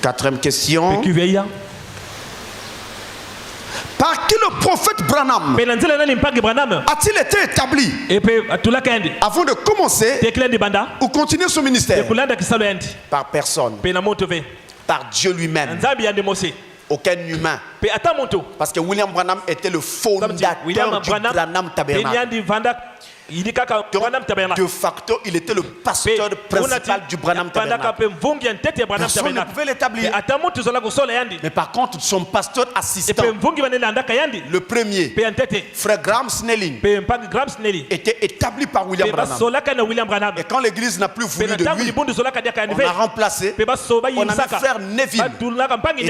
Quatrième question. Par qui le prophète Branham a-t-il été établi avant de commencer ou continuer son ministère? Par personne. Par Dieu lui-même. Aucun humain. Parce que William Branham était le fondateur du Branham Tabernacle. De facto, il était le pasteur principal du Branham Tabernacle. Personne ne pouvait l'établir. Mais par contre, son pasteur assistant, le premier, frère Graham Snelling, était établi par William Branham. Et quand l'église n'a plus voulu de lui, on a remplacé, on a mis frère Neville,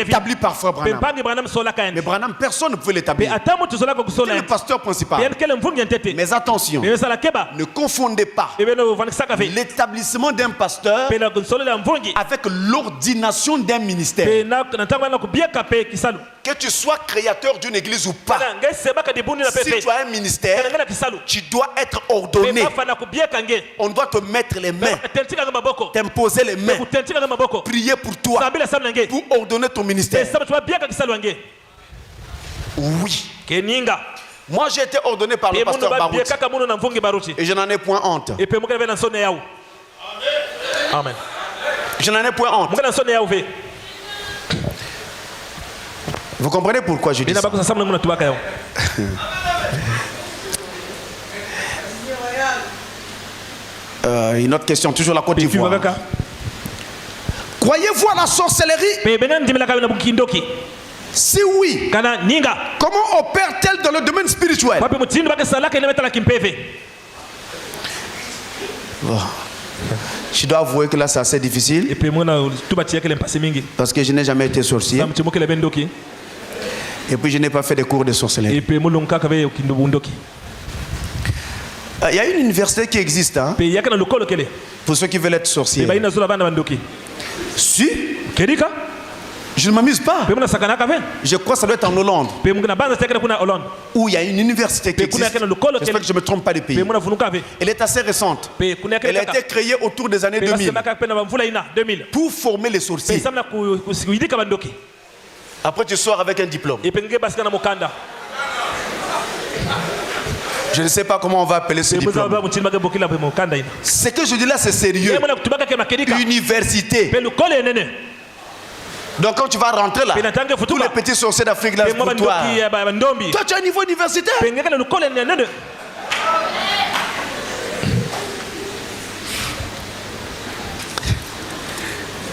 établi par frère Branham. Mais Branham, personne ne pouvait l'établir. C'était le pasteur principal. Mais attention, ne confondez pas l'établissement d'un pasteur avec l'ordination d'un ministère. Que tu sois créateur d'une église ou pas, si tu as un ministère, tu dois être ordonné. On doit te mettre les mains, t'imposer les mains, prier pour toi, pour ordonner ton ministère. Oui. Moi j'ai été ordonné par le pasteur Baruti et je n'en ai point honte. Amen. Je n'en ai point honte. Vous comprenez pourquoi je dis ça? Une autre question, toujours la Côte d'Ivoire. Croyez-vous à la sorcellerie? Si oui, comment opère-t-elle dans le domaine spirituel? Bon. Je dois avouer que là c'est assez difficile parce que je n'ai jamais été sorcier et puis je n'ai pas fait des cours de sorcellerie. Il y a une université qui existe hein, pour ceux qui veulent être sorciers. Si je ne m'amuse pas. Je crois que ça doit être en Hollande. Où il y a une université qui existe. J'espère que je ne me trompe pas de pays. Elle est assez récente. Elle a été créée autour des années 2000 pour former les sorciers. Après tu sors avec un diplôme. Je ne sais pas comment on va appeler ce diplôme. Ce que je dis là c'est sérieux. Université. Donc quand tu vas rentrer là, tous les petits sorciers d'Afrique là pour toi. Toi tu as un niveau universitaire.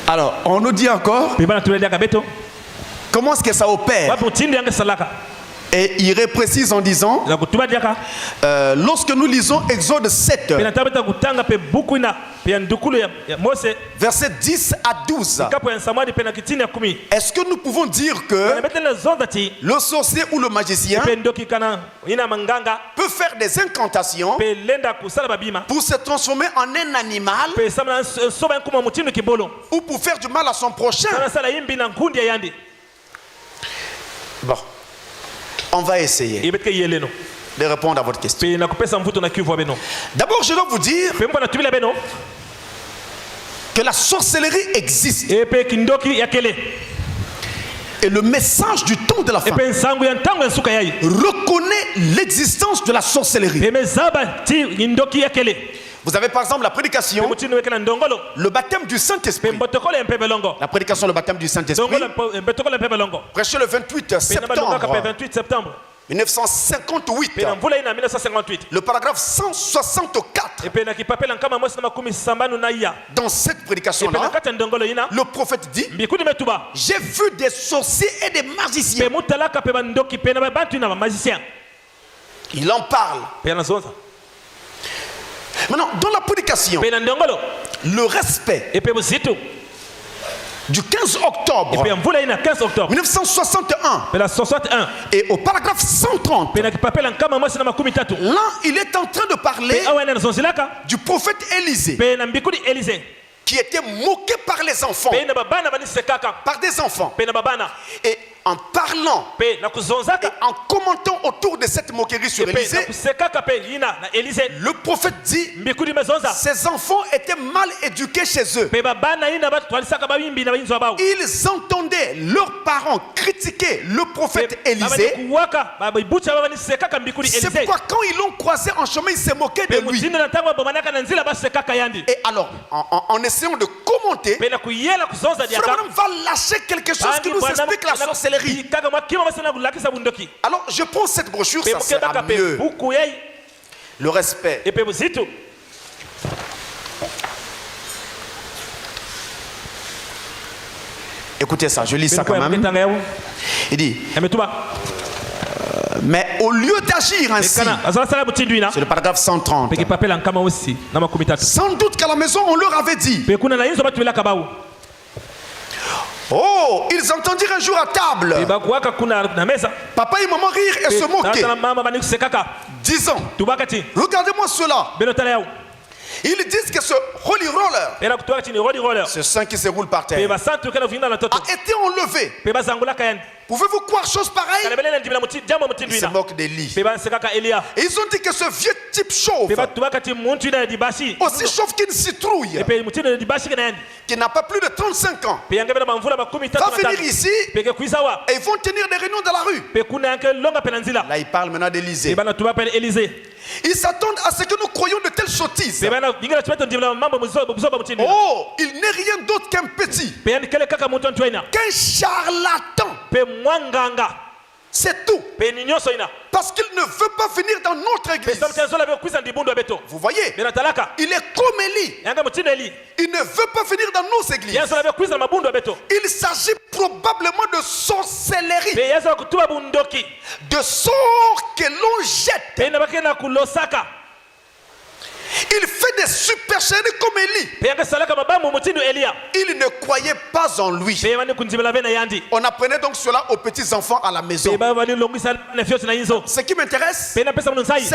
Alors on nous dit encore comment est-ce que ça opère. Et il reprécise en disant lorsque nous lisons Exode 7 versets 10 à 12, est-ce que nous pouvons dire que le sorcier ou le magicien peut faire des incantations pour se transformer en un animal ou pour faire du mal à son prochain? Bon, on va essayer de répondre à votre question. D'abord, je dois vous dire que la sorcellerie existe. Et le message du temps de la fin reconnaît l'existence de la sorcellerie. Vous avez par exemple la prédication, le baptême du Saint-Esprit. La prédication, le baptême du Saint-Esprit, prêché le 28 septembre 1958. Le paragraphe 164. Dans cette prédication-là, le prophète dit: j'ai vu des sorciers et des magiciens. Il en parle. Maintenant, dans la prédication, le respect du 15 octobre 1961 et au paragraphe 130, là il est en train de parler du prophète Élisée qui était moqué par les enfants, par des enfants. Et en parlant et en commentant autour de cette moquerie sur Élisée, le prophète dit ces enfants étaient mal éduqués chez eux. Ils entendaient leurs parents critiquer le prophète Élisée. C'est pourquoi quand ils l'ont croisé en chemin, ils se moquaient de lui. Et alors, en essayant de commenter, Frère va lâcher quelque chose qui nous explique la sorcellerie. Alors, je prends cette brochure, ça sera mieux. Le respect. Écoutez ça, je lis ça quand même. Il dit, mais au lieu d'agir ainsi, c'est le paragraphe 130. Sans doute qu'à la maison, on leur avait dit, oh, ils entendirent un jour à table papa et maman rire et se moquer, disant, regardez-moi cela. Ils disent que ce holy roller, ce sang qui se roule par terre, a été enlevé. Pouvez-vous croire chose pareille? Ils se moquent d'Élie. Et ils ont dit que ce vieux type chauve, aussi chauve qu'une citrouille, qui n'a pas plus de 35 ans, va venir ici et ils vont tenir des réunions dans la rue. Là, il parle maintenant d'Élisée. Ils s'attendent à ce que nous croyons de telles sottises. Oh, il n'est rien d'autre qu'un petit, qu'un charlatan. C'est tout. Parce qu'il ne veut pas venir dans notre église. Vous voyez, il est comme Élie. Il ne veut pas venir dans nos églises. Il s'agit probablement de sorcellerie, de sorts que l'on jette. Il fait des supercheries comme Élie. Il ne croyait pas en lui. On apprenait donc cela aux petits enfants à la maison. Ce qui m'intéresse, c'est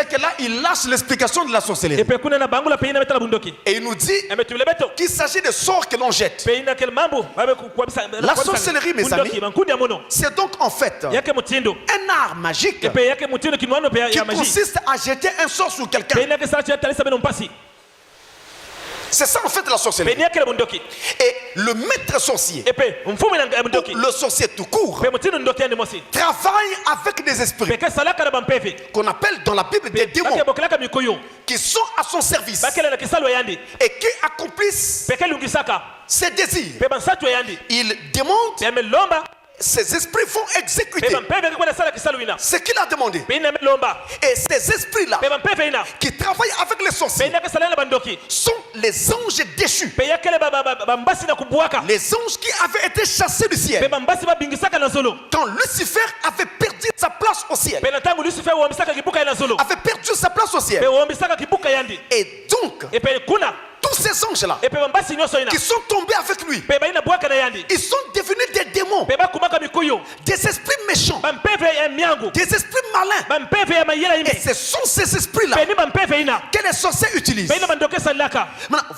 que là, il lâche l'explication de la sorcellerie. Et il nous dit qu'il s'agit de sorts que l'on jette. La sorcellerie, mes amis, c'est donc en fait un art magique qui consiste à jeter un sort sur quelqu'un. C'est ça en fait la sorcellerie. Et le maître sorcier, le sorcier tout court, travaille avec des esprits qu'on appelle dans la Bible des démons, qui sont à son service et qui accomplissent ses désirs. Il demande, ces esprits vont exécuter ce qu'il a demandé. Et ces esprits-là qui travaillent avec les sorciers sont les anges déchus, les anges qui avaient été chassés du ciel quand Lucifer avait perdu sa place au ciel. Avait perdu sa place au ciel. Et donc, tous ces anges-là qui sont tombés avec lui, ils sont devenus des démons, des esprits méchants, des esprits malins. Et ce sont ces esprits-là que les sorciers utilisent. Maintenant,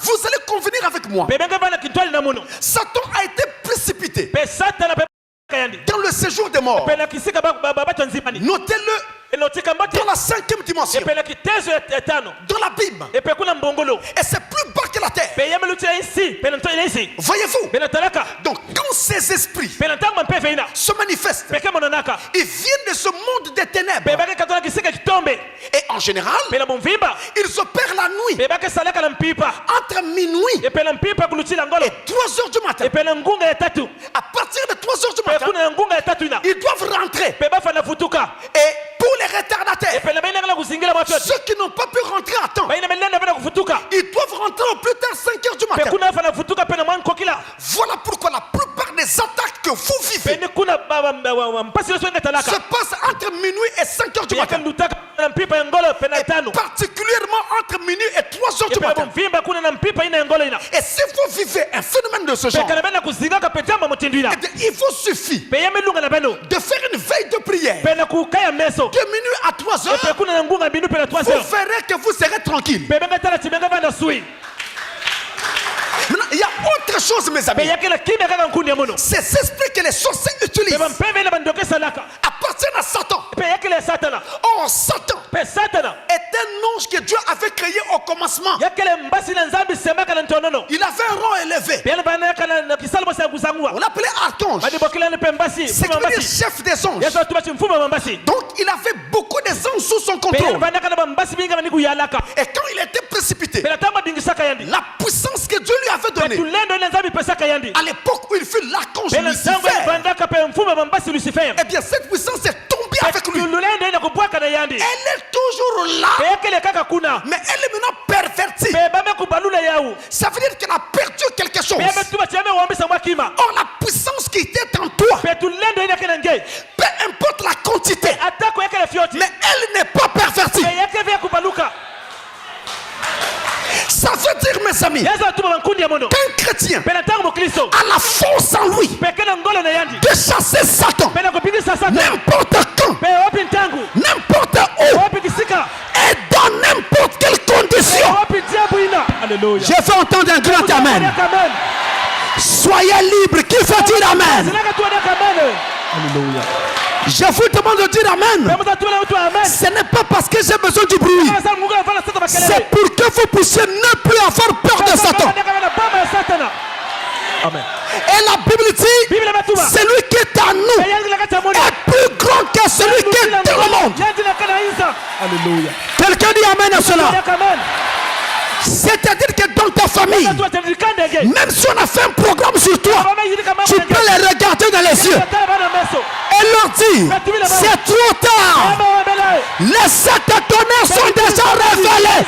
vous allez convenir avec moi, Satan a été précipité dans le séjour des morts. Notez-le, dans la 5e dimension, dans l'abîme, et c'est plus bas que la terre. Voyez-vous? Donc quand ces esprits se manifestent, ils viennent de ce monde des ténèbres. Et en général, ils opèrent la nuit, entre minuit et 3 heures du matin. À partir de 3 heures du matin, ils doivent rentrer. Et pour les retardataires, ceux qui n'ont pas pu rentrer à temps, ils doivent rentrer au plus tard 5 heures du matin. Voilà pourquoi la plupart des attaques que vous vivez se passent entre minuit et 5 heures du matin. Et particulièrement entre minuit et 3 heures du matin. Et si vous vivez un phénomène de ce genre, il vous suffit de faire une veille de prière de minuit à 3 heures. Vous verrez que vous serez tranquille. Il y a autre autre chose, mes amis. Ces esprits que les sorciers utilisent appartiennent à Satan. Or, Satan est un ange que Dieu avait créé au commencement. Il avait un rang élevé. On l'appelait archange. C'est le chef des anges. Donc il avait beaucoup des anges sous son contrôle. Et quand il était précipité, la puissance que Dieu lui avait donnée, à l'époque où il fut l'archange Lucifer, eh bien cette puissance est tombée avec lui. Elle est toujours là, mais elle est maintenant pervertie. Ça veut dire qu'elle a perdu quelque chose. Or la puissance qui était en toi, peu importe la quantité, mais elle n'est pas pervertie. Ça veut dire, mes amis, qu'un chrétien a la force en lui de chasser Satan n'importe quand, n'importe où et dans n'importe quelle condition. Je fais entendre un grand amen. Soyez libres. Qui fait dire amen? Alléluia. Je vous demande de dire amen. Ce n'est pas parce que j'ai besoin du bruit. C'est pour que vous puissiez ne plus avoir peur de Satan. Amen. Et la Bible dit, celui qui est à nous est plus grand que celui qui est dans le monde. Alléluia. Quelqu'un dit amen à cela. C'est-à-dire que dans ta famille, même si on a fait un programme sur toi, tu peux les regarder dans les yeux et leur dire, c'est trop tard. Les sept tonnerres sont déjà révélés.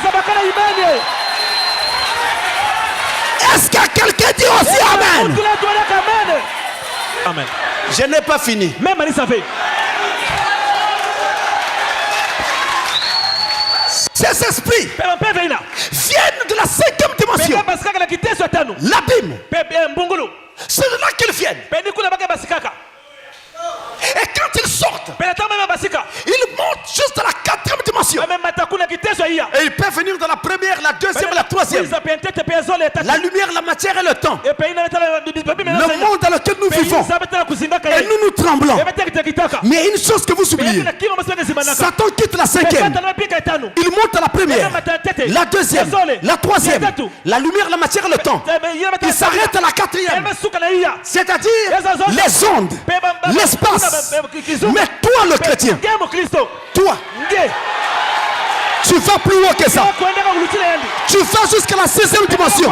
Est-ce que quelqu'un dit aussi amen? Amen. Je n'ai pas fini. Ces esprits viennent de la 5e dimension. L'abîme. C'est de là qu'ils viennent. Et quand ils sortent, ils montent juste à la 4e dimension. Et ils peuvent venir dans la première, la deuxième et la troisième. La lumière, la matière et le temps. Le monde dans lequel nous vivons. Et nous tremblons. Mais une chose que vous oubliez, Satan quitte la 5e. Il monte à la première, la deuxième, la troisième. La lumière, la matière et le temps. Il s'arrête à la 4e. C'est-à-dire les ondes, l'espace. Mais toi le chrétien, toi, tu vas plus haut que ça. Tu vas jusqu'à la 6e dimension.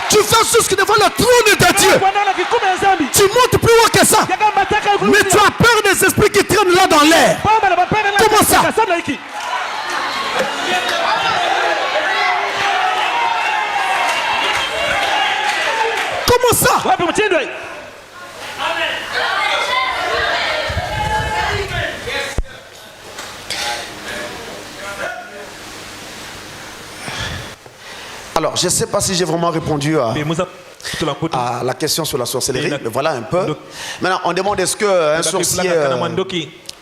Tu vas jusqu'à devant le trône de Dieu. Tu montes plus haut que ça. Mais tu as peur des esprits qui traînent là dans l'air. Comment ça? Comment ça? Alors, je ne sais pas si j'ai vraiment répondu à la question sur la sorcellerie, mais voilà un peu. Maintenant, on demande est-ce qu'un sorcier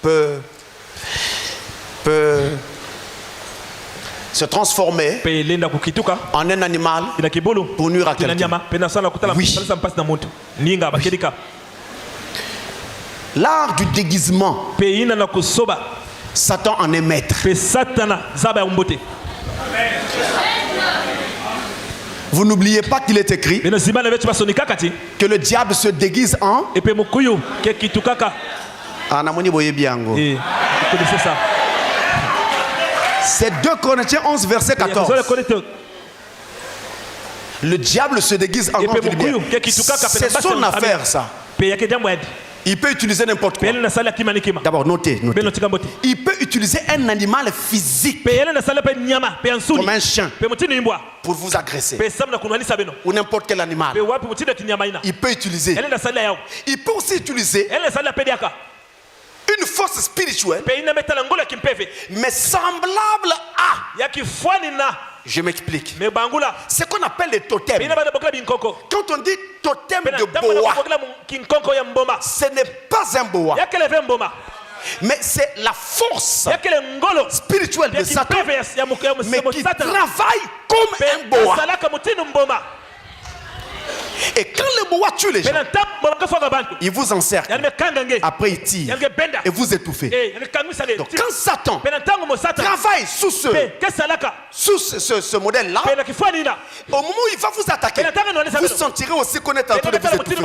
peut se transformer en un animal pour nuire à quelqu'un? Oui. L'art du déguisement, Satan en est maître. Vous n'oubliez pas qu'il est écrit que le diable se déguise en... C'est 2 Corinthiens 11 verset 14. Le diable se déguise en ange de lumière. C'est son affaire ça. Il peut utiliser n'importe quoi. D'abord, notez. Il peut utiliser un animal physique, comme un chien, pour vous agresser. Ou n'importe quel animal. Il peut utiliser. Il peut aussi utiliser une force spirituelle, mais semblable à... Je m'explique. C'est qu'on appelle les totems. Quand on dit totem de boa, ce n'est pas un boa, mais c'est la force spirituelle de Satan, mais qui travaille comme un boa. Et quand le Moa tue les gens, il vous encercle. Après il tire et vous étouffez. Donc quand Satan travaille sous ce modèle-là, au moment où il va vous attaquer, vous sentirez aussi qu'on est en train de vous étouffer.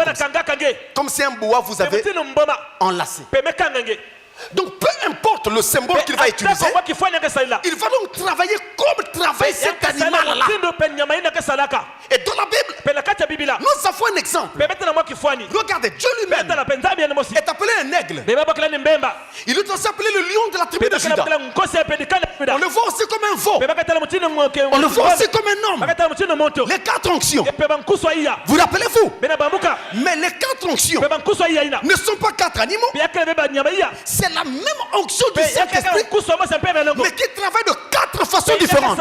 Comme si un boa vous avait enlacé. Donc peu importe le symbole qu'il va utiliser, il va donc travailler comme travaille cet animal-là. Et dans la Bible, nous avons un exemple. Regardez, Dieu lui-même est appelé un aigle. Il est aussi appelé le lion de la tribu de Juda. On le voit aussi comme un veau. On le voit aussi comme un homme. Les 4 onctions. Vous rappelez-vous? Mais les 4 onctions ne sont pas 4 animaux. C'est la même onction du Saint-Esprit, mais qui travaille de 4 façons différentes.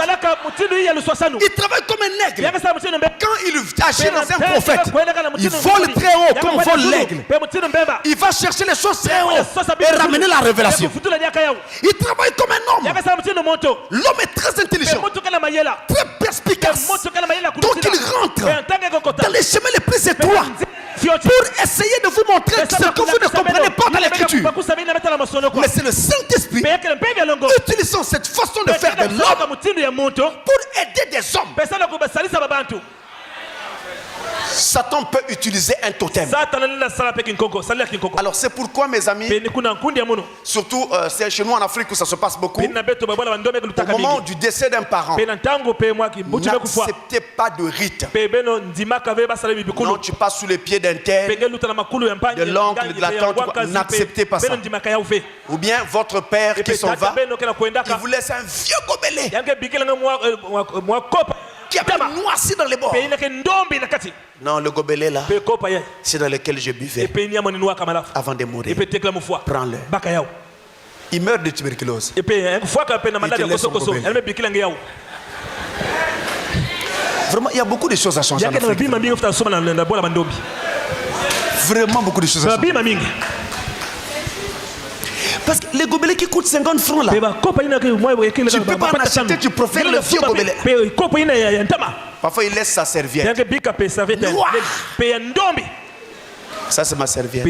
Il travaille comme un aigle. Quand il agit dans un prophète, il vole très haut comme vole l'aigle. Il va chercher les choses très haut et ramener la révélation. Il travaille comme un homme. L'homme est très intelligent, très perspicace. Donc il rentre dans les chemins les plus étroits pour essayer de vous montrer ce que vous ne comprenez pas dans l'écriture. Mais c'est le Saint-Esprit utilisant cette façon de faire de l'homme pour aider des hommes. Satan peut utiliser un totem. Alors c'est pourquoi mes amis, surtout c'est chez nous en Afrique où ça se passe beaucoup, au moment du décès d'un parent, n'acceptez pas de rite. Non, tu passes sous les pieds d'un tel, de l'oncle, de la tante, n'acceptez pas ça. Ou bien votre père qui s'en va, il vous laisse un vieux gobelet qui a bien noirci dans les bords. Non, le gobelet là, c'est dans lequel je buvais avant de mourir. Prends-le. Il meurt de tuberculose. Vraiment, il y a beaucoup de choses à changer en Afrique. Vraiment beaucoup de choses à changer. Parce que les gobelets qui coûtent 50 francs là, tu ne peux pas en acheter, tu préfères le vieux gobelet. Parfois il laisse sa serviette. Ça c'est ma serviette.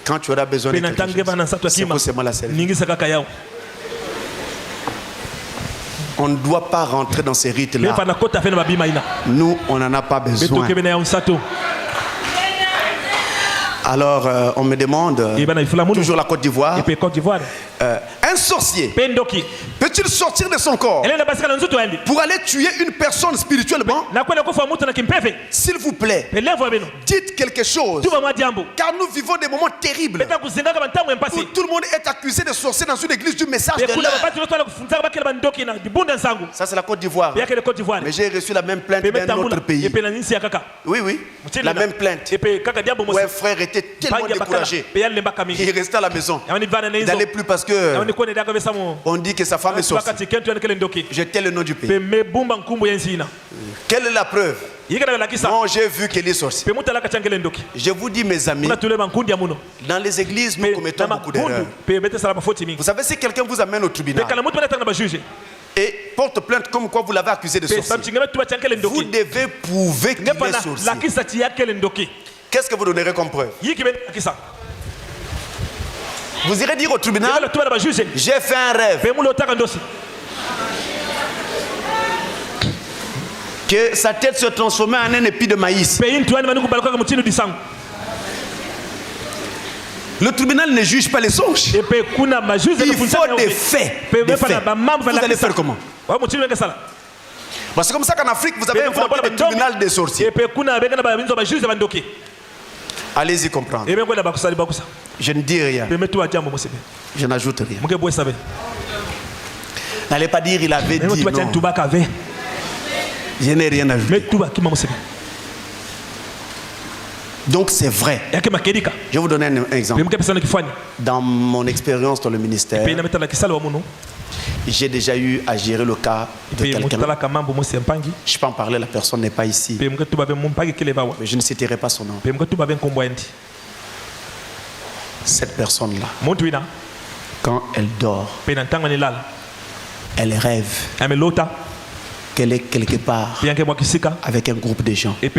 Quand tu auras besoin de quelque chose, c'est forcément la serviette. On ne doit pas rentrer dans ces rites là. Nous on n'en a pas besoin. Alors, on me demande, toujours la Côte d'Ivoire, un sorcier peut-il sortir de son corps pour aller tuer une personne spirituellement? S'il vous plaît, dites quelque chose, car nous vivons des moments terribles où tout le monde est accusé de sorcier dans une église du message de l'heure. Ça c'est la Côte d'Ivoire. Mais j'ai reçu la même plainte d'un autre pays. Oui, oui, la même plainte. Où un frère était tellement découragé, il restait à la maison. Il n'allait plus parce que on dit que sa femme est sortie. J'étais le nom du pays. Quelle est la preuve? Non, j'ai vu qu'elle est sortie. Je vous dis mes amis, dans les églises nous commettons beaucoup d'erreurs. Vous savez, si quelqu'un vous amène au tribunal et porte plainte comme quoi vous l'avez accusé de sorcier, vous devez prouver qu'il est sorcier. Qu'est-ce que vous donnerez comme preuve? Vous irez dire au tribunal, j'ai fait un rêve que sa tête se transformait en un épi de maïs. Le tribunal ne juge pas les songes. Il faut des faits. Vous allez faire comment? C'est comme ça qu'en Afrique, vous avez inventé le tribunal des sorciers. Allez-y comprendre. Je ne dis rien. Je n'ajoute rien. N'allez pas dire il avait dit non. Je n'ai rien ajouté. Donc c'est vrai. Je vais vous donner un exemple. Dans mon expérience dans le ministère, j'ai déjà eu à gérer le cas de quelqu'un. Je peux en parler, la personne n'est pas ici. Mais je ne citerai pas son nom. Cette personne-là, quand elle dort, elle rêve qu'elle est quelque part avec un groupe de gens. Et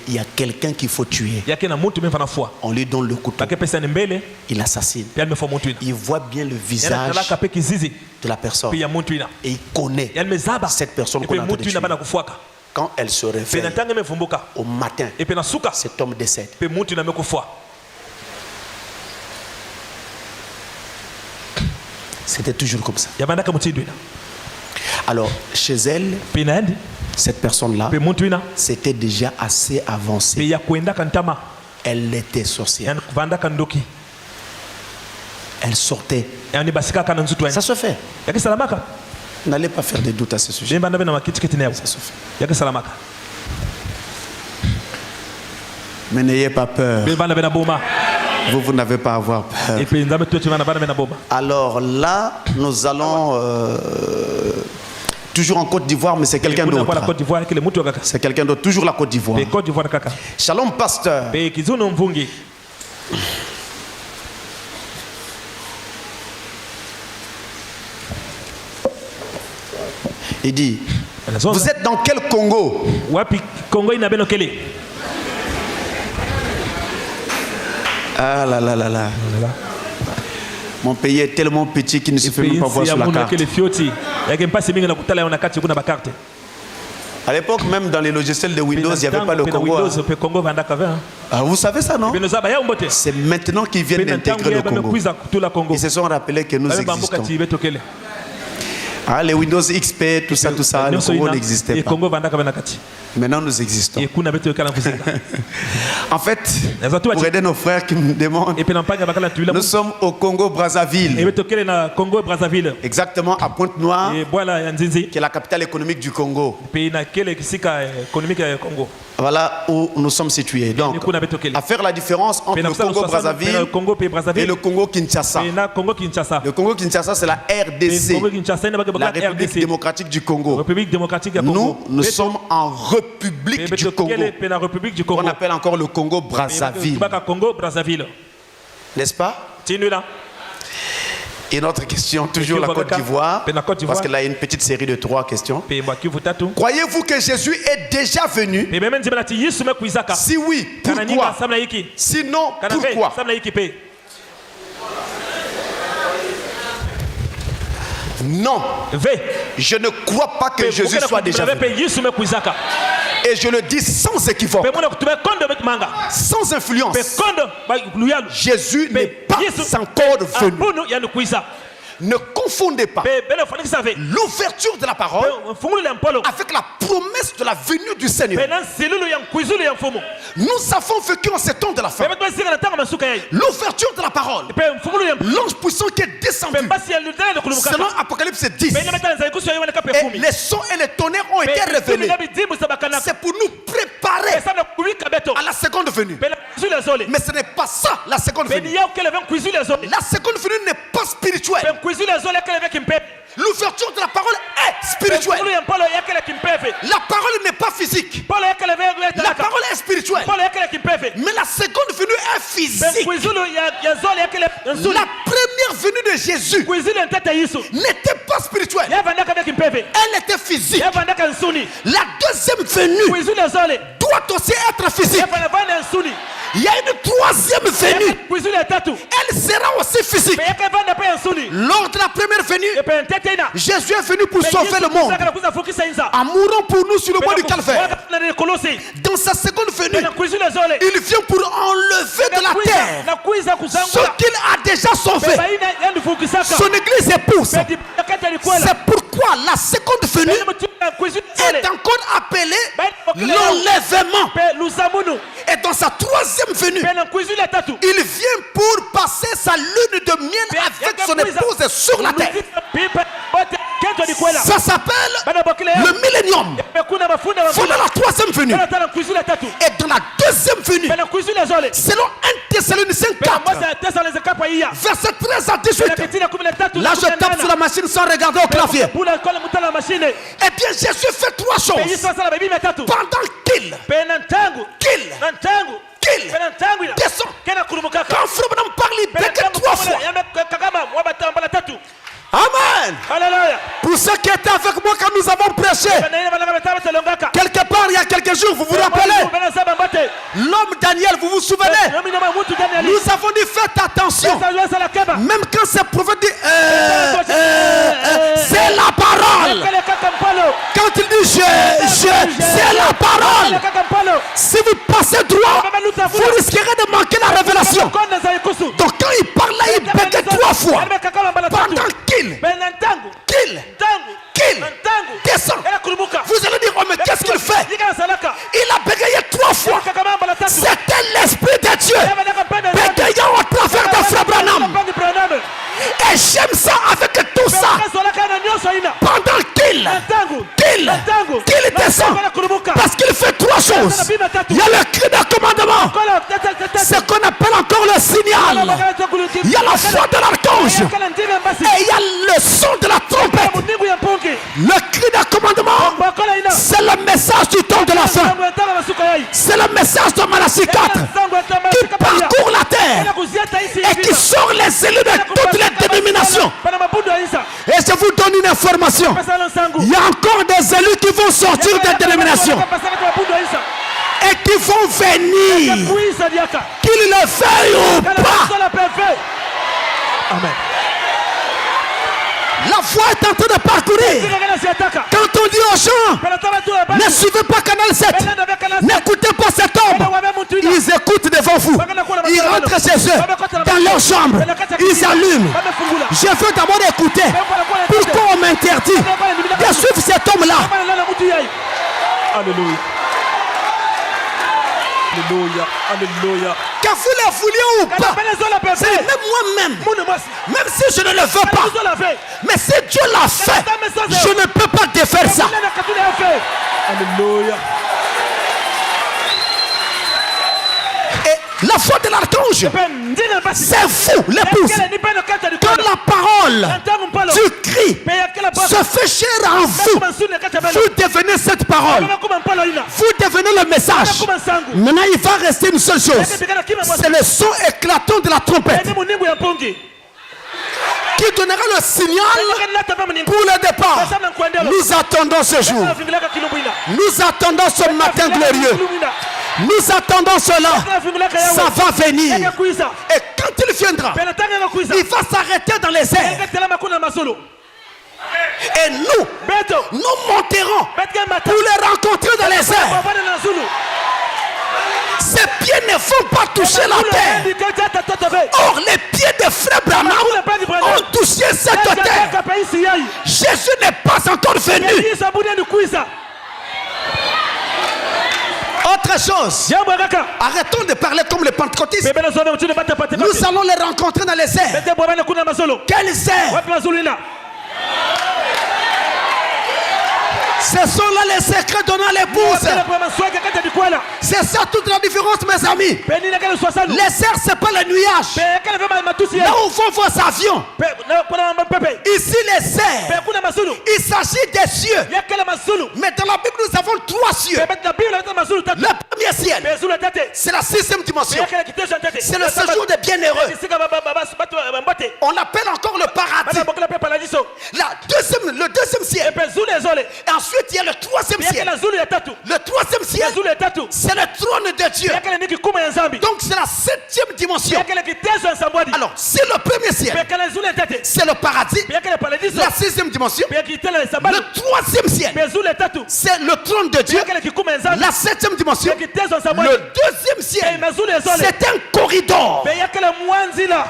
il y a quelqu'un qu'il faut tuer. On lui donne le couteau. Il assassine. Il voit bien le visage de la personne. Et il connaît cette personne qu'on a tuée. Quand elle se réveille au matin, cet homme décède. C'était toujours comme ça. Alors, chez elle, cette personne-là, c'était déjà assez avancé. Elle était sorcière. Elle sortait. Ça se fait. N'allez pas faire des doutes à ce sujet. Ça se fait. Mais n'ayez pas peur. Vous n'avez pas à avoir peur. Alors là, nous allons toujours en Côte d'Ivoire, mais c'est quelqu'un d'autre. C'est quelqu'un d'autre, toujours la Côte d'Ivoire. Shalom, pasteur. Il dit, vous êtes dans quel Congo? Ah là là là là. Mon pays est tellement petit qu'il ne se fait même pas voir sur la carte. À l'époque, même dans les logiciels de Windows, il n'y avait pas le Congo. Ah, vous savez ça, non? C'est maintenant qu'ils viennent d'intégrer le Congo. Ils se sont rappelés que nous existons. Ah, les Windows XP, tout ça, le Congo n'existait pas. Maintenant, nous existons. En fait, pour aider nos frères qui me demandent, nous sommes au Congo-Brazzaville. Exactement à Pointe-Noire, qui est la capitale économique du Congo. Voilà où nous sommes situés. Donc, à faire la différence entre le Congo-Brazzaville et le Congo-Kinshasa. Le Congo-Kinshasa, c'est la RDC, la République démocratique du Congo. Nous sommes en République du Congo. On appelle encore le Congo-Brazzaville. N'est-ce pas? Et notre question, toujours la Côte d'Ivoire, parce qu'elle a une petite série de 3 questions. Croyez-vous que Jésus est déjà venu? Si oui, pourquoi? Sinon, pourquoi? Non, je ne crois pas que Jésus soit déjà venu. Et je le dis sans équivoque, sans influence. Jésus n'est pas encore venu. Ne confondez pas l'ouverture de la parole avec la promesse de la venue du Seigneur. Nous avons vécu en ces temps de la fin. L'ouverture de la parole, l'ange puissant qui est descendu, selon Apocalypse 10, et les sons et les tonnerres ont été révélés. C'est pour nous préparer à la seconde venue. Mais ce n'est pas ça la seconde venue. La seconde venue n'est pas spirituelle. L'ouverture de la parole est spirituelle. La parole n'est pas physique. La parole est spirituelle. Mais la seconde venue est physique. La première venue de Jésus n'était pas spirituelle. Elle était physique. La deuxième venue doit aussi être physique. Il y a une troisième venue. Elle sera aussi physique. Lors de la première venue, Jésus est venu pour sauver le monde en mourant pour nous sur le bois du Calvaire. Dans sa seconde venue, il vient pour enlever de la terre ce qu'il a déjà sauvé. Son église épouse. C'est pourquoi la seconde venue est encore appelée l'enlèvement. Et dans sa troisième venue, il vient pour passer sa lune de miel avec son épouse sur la terre. Ça s'appelle le millénium. Voilà la troisième venue. Et dans la deuxième venue, selon 1 Thessaloniciens 4, verset 13 à 18, là je tape sur la machine sans regarder au clavier. Eh bien Jésus fait 3 choses. Pendant qu'il descend. Quand Frobram parle, il béquet 3 fois. Amen. Pour ceux qui étaient avec moi quand nous avons prêché, péché. Quelque part, il y a quelques jours, vous vous rappelez? L'homme Daniel, vous vous souvenez? Nous avons dit faites attention. Même quand ce prophète dit c'est la parole. Quand il dit c'est la parole. Si vous passez droit, vous risquerez de manquer la révélation. Donc quand il parle là, il bégait 3 fois. Pendant qu'il descend. Vous allez dire, oh mais qu'est-ce qu'il fait? Il a bégayé 3 fois. C'était l'Esprit de Dieu bégayant au travers de Frère Branham. Et j'aime ça avec tout ça. Pendant qu'il descend. Parce qu'il fait 3 choses. Il y a le cri de commandement. Ce qu'on appelle encore le signal. Il y a la voix de l'archange. Et il y a le son de la trompette. Le cri de commandement, c'est le message du temps de la fin. C'est le message de Malachie 4 qui parcourt la terre et qui sort les élus de toutes les dénominations. Et je vous donne une information. Il y a encore des élus qui vont sortir des dénominations et qui vont venir, qu'ils le veuillent ou pas. Amen. La voix est en train de parcourir. Quand on dit aux gens, ne suivez pas Canal 7, n'écoutez pas cet homme, ils écoutent devant vous. Ils rentrent chez eux, dans leur chambre, ils allument. Je veux d'abord écouter. Pourquoi on m'interdit de suivre cet homme-là? Alléluia. Alléluia, alléluia. Que vous le vouliez ou pas, c'est même moi-même, même si je ne le veux pas, mais si Dieu l'a fait, je ne peux pas défaire ça. Alléluia. Et la voix de l'archange, c'est vous, l'épouse. Quand la parole du cri se fait chair en vous, vous devenez cette parole. Vous devenez le message. Maintenant, il va rester une seule chose. C'est le son éclatant de la trompette qui donnera le signal pour le départ. Nous attendons ce jour. Nous attendons ce matin glorieux. Nous attendons cela. Ça va venir. Et quand il viendra, il va s'arrêter dans les airs. Et nous monterons pour les rencontrer dans les airs. Ses pieds ne vont pas toucher la terre. Or, les pieds de Frère Branham ont touché cette terre. Jésus n'est pas encore venu. Autre chose, arrêtons de parler comme les pentecôtistes. Nous allons les rencontrer dans les airs. Quels airs? Ce sont là les secrets donnant l'épouse. C'est ça toute la différence, mes amis. Les airs, c'est pas les nuages. Là où vont vos avions. Ici, les airs. Il s'agit des cieux. Mais dans la Bible, nous avons 3 cieux. Le premier ciel, c'est la 6e dimension. C'est le séjour des bienheureux. On l'appelle encore le paradis. Le deuxième ciel. Et ensuite, il y a le 3e ciel. Le 3e ciel, c'est le trône de Dieu. Donc, c'est la 7e dimension. Alors, c'est le premier ciel. C'est le paradis. La 6e dimension. Le 3e ciel, c'est le trône de Dieu. La 7e dimension. Le 2e ciel, c'est un corridor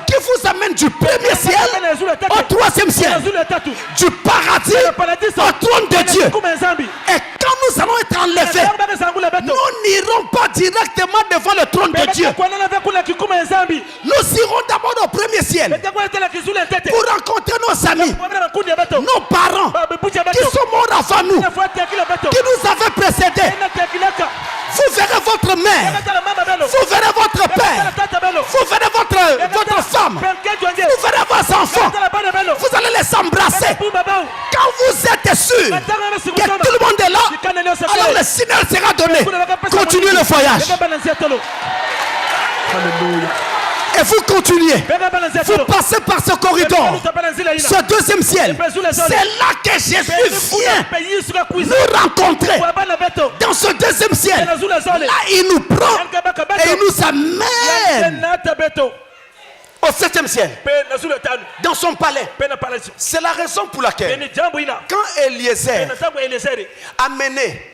qui vous amène du premier ciel au 3e ciel. Du paradis au trône de Dieu. Et quand nous allons être enlevés, nous n'irons pas directement devant le trône de Dieu. Nous irons d'abord au premier ciel pour rencontrer nos amis, nos parents qui sont morts avant nous, qui nous avaient précédés. Vous verrez votre mère, vous verrez votre père, vous verrez votre femme, vous verrez vos enfants, vous allez les embrasser. Quand vous êtes sûr que tout le monde est là, alors le signal sera donné. Continuez le voyage. Et vous continuez. Vous passez par ce corridor. Ce deuxième ciel. C'est là que Jésus vient nous rencontrer. Dans ce deuxième ciel. Là, il nous prend et il nous amène au 7e ciel, dans son palais. C'est la raison pour laquelle, quand Eliezer a mené